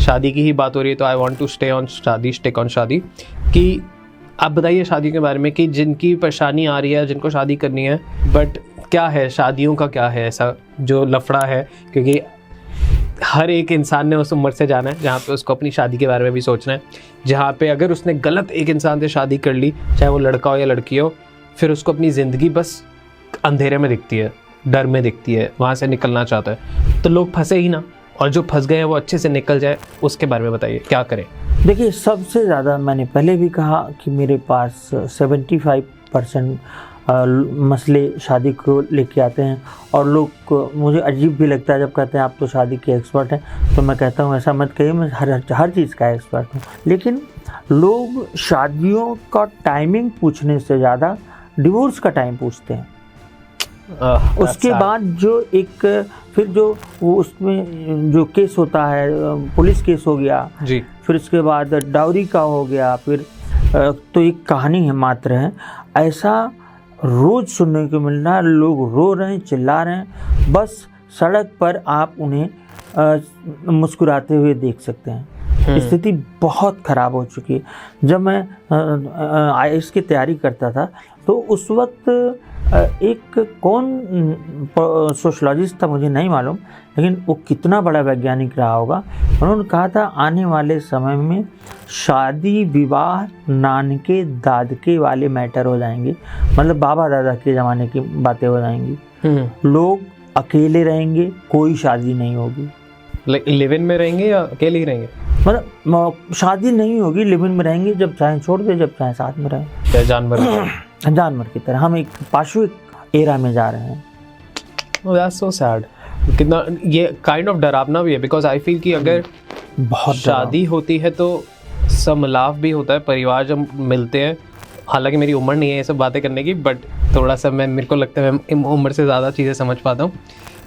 शादी की ही बात हो रही है तो I want to stick on शादी, कि आप बताइए शादी के बारे में कि जिनकी परेशानी आ रही है, जिनको शादी करनी है, बट क्या है शादियों का, क्या है ऐसा जो लफड़ा है? क्योंकि हर एक इंसान ने उस उम्र से जाना है जहाँ पे उसको अपनी शादी के बारे में भी सोचना है, जहाँ पे अगर उसने गलत एक इंसान से शादी कर ली, चाहे वो लड़का हो या लड़की हो, फिर उसको अपनी ज़िंदगी बस अंधेरे में दिखती है, डर में दिखती है, वहाँ से निकलना चाहता है। तो लोग फंसे ही ना, और जो फंस गए हैं वो अच्छे से निकल जाए, उसके बारे में बताइए क्या करें? देखिए, सबसे ज़्यादा मैंने पहले भी कहा कि मेरे पास 75% मसले शादी को लेके आते हैं, और लोग को मुझे अजीब भी लगता है जब कहते हैं आप तो शादी के एक्सपर्ट हैं। तो मैं कहता हूँ ऐसा मत कहिए, मैं हर चीज़ का एक्सपर्ट हूँ। लेकिन लोग शादियों का टाइमिंग पूछने से ज़्यादा डिवोर्स का टाइम पूछते हैं। उसके बाद जो एक फिर जो वो उसमें जो केस होता है, पुलिस केस हो गया जी, फिर उसके बाद डाउरी का हो गया, फिर तो एक कहानी है मात्र है, ऐसा रोज़ सुनने को मिल रहा है। लोग रो रहे हैं, चिल्ला रहे हैं, बस सड़क पर आप उन्हें मुस्कुराते हुए देख सकते हैं। स्थिति बहुत ख़राब हो चुकी है। जब मैं IAS की तैयारी करता था तो उस वक्त एक कौन सोशलॉजिस्ट था मुझे नहीं मालूम, लेकिन वो कितना बड़ा वैज्ञानिक रहा होगा, उन्होंने कहा था आने वाले समय में शादी विवाह नानके दादके वाले मैटर हो जाएंगे, मतलब बाबा दादा के ज़माने की बातें हो जाएंगी। लोग अकेले रहेंगे, कोई शादी नहीं होगी। लिव इन में रहेंगे या अकेले ही रहेंगे? मतलब शादी नहीं होगी, लिव इन में रहेंगे, जब चाहे छोड़ दे, जब चाहे साथ में रहें, जानवर की तरह। हम एक पाशु एरा में जा रहे हैं। That's so sad। कितना ये काइंड ऑफ डरावना भी है, बिकॉज आई फील कि अगर बहुत शादी होती है तो समलाप भी होता है, परिवार जब मिलते हैं। हालांकि मेरी उम्र नहीं है ये सब बातें करने की, बट थोड़ा सा मेरे को लगता है मैं उम्र से ज़्यादा चीज़ें समझ पाता हूँ।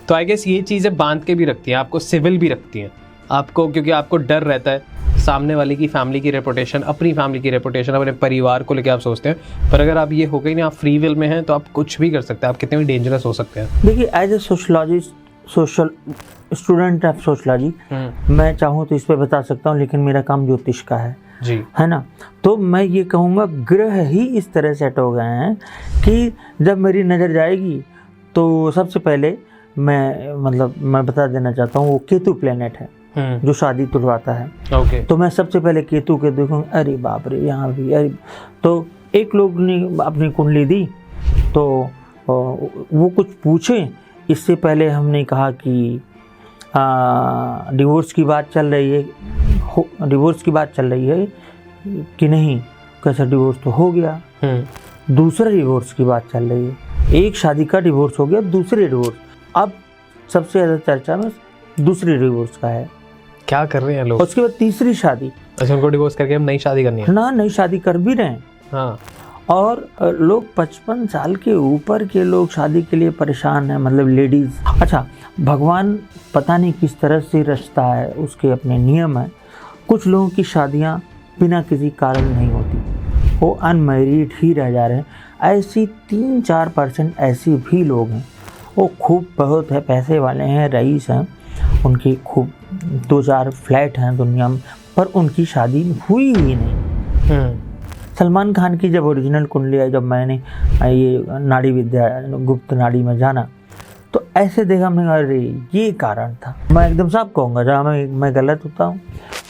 तो आई गेस ये चीज़ें बांध के भी रखती हैं आपको, सिविल भी रखती हैं आपको, क्योंकि आपको डर रहता है सामने वाले की फैमिली की रेपुटेशन, अपनी फैमिली की रेपुटेशन, अपने परिवार को लेकर आप सोचते हैं। पर अगर आप ये हो गई ना, आप फ्री विल में हैं, तो आप कुछ भी कर सकते हैं, आप कितने भी डेंजरस हो सकते हैं। देखिए, as a sociologist, social student of sociology, मैं चाहूँ तो इस पर बता सकता हूँ, लेकिन मेरा काम ज्योतिष का है जी, है ना। तो मैं ये कहूँगा ग्रह ही इस तरह सेट हो गए हैं कि जब मेरी नज़र जाएगी तो सबसे पहले मैं बता देना चाहता हूँ, वो केतु प्लेनेट है जो शादी तुड़वाता है। ओके। तो मैं सबसे पहले केतु के देखूँगा, अरे बाप रे, यहाँ भी अरे। तो एक लोग ने अपनी कुंडली दी, तो वो कुछ पूछे, इससे पहले हमने कहा कि डिवोर्स की बात चल रही है, डिवोर्स की बात चल रही है कि नहीं, कैसा डिवोर्स तो हो गया। दूसरा डिवोर्स की बात चल रही है, एक शादी का डिवोर्स हो गया, दूसरे डिवोर्स। अब सबसे ज़्यादा चर्चा में दूसरी डिवोर्स का है। क्या कर रहे हैं लोग? उसके बाद तीसरी शादी। अच्छा, उनको डिवोर्स करके हम नई शादी करनी है ना, नई शादी कर भी रहे हैं। हाँ। और लोग 55 साल के ऊपर के लोग शादी के लिए परेशान हैं, मतलब लेडीज़। अच्छा, भगवान पता नहीं किस तरह से रचता है, उसके अपने नियम हैं। कुछ लोगों की शादियां बिना किसी कारण नहीं होती, वो अनमैरिड ही रह जा रहे हैं। ऐसी 3-4% ऐसे भी लोग हैं, वो खूब बहुत है, पैसे वाले हैं, रईस हैं, उनकी खूब 2-4 फ्लैट हैं दुनिया में, पर उनकी शादी हुई ही नहीं। सलमान खान की जब ओरिजिनल कुंडली आई, जब मैंने ये नाड़ी विद्या गुप्त नाड़ी में जाना, तो ऐसे देखा मैंने, अरे ये कारण था। मैं एकदम साफ कहूँगा, जहाँ मैं गलत होता हूँ,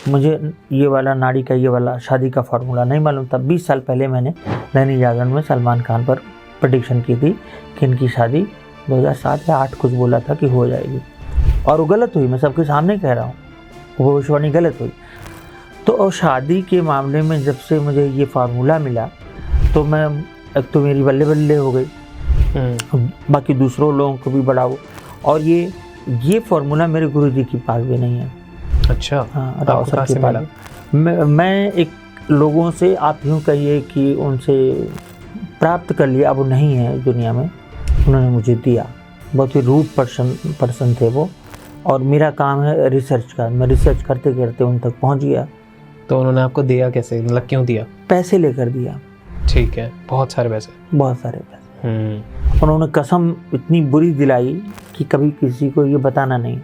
मुझे ये वाला नाड़ी का, ये वाला शादी का फार्मूला नहीं मालूम था। 20 साल पहले मैंने दैनिक जागरण में सलमान खान पर प्रेडिक्शन की थी कि इनकी शादी 2007 या 8 कुछ बोला था कि हो जाएगी, और वो गलत हुई। मैं सबके सामने कह रहा हूँ, वो भविष्यवाणी गलत हुई। तो शादी के मामले में जब से मुझे ये फार्मूला मिला, तो मैं एक तो मेरी बल्ले बल्ले हो गई, बाकी दूसरों लोगों को भी बढ़ाओ। और ये फार्मूला मेरे गुरुजी के पास भी नहीं है। अच्छा, हाँ, राव सर के पास। मैं एक लोगों से, आप यूँ कहिए कि उनसे प्राप्त कर लिया, अब वो नहीं है दुनिया में, उन्होंने मुझे दिया। बहुत ही रूड पर्सन थे वो, और मेरा काम है रिसर्च का, मैं रिसर्च करते करते उन तक पहुंच गया। तो उन्होंने आपको दिया कैसे, मतलब क्यों दिया? पैसे लेकर दिया। ठीक है, बहुत सारे पैसे। बहुत सारे पैसे। उन्होंने कसम इतनी बुरी दिलाई कि कभी किसी को ये बताना नहीं।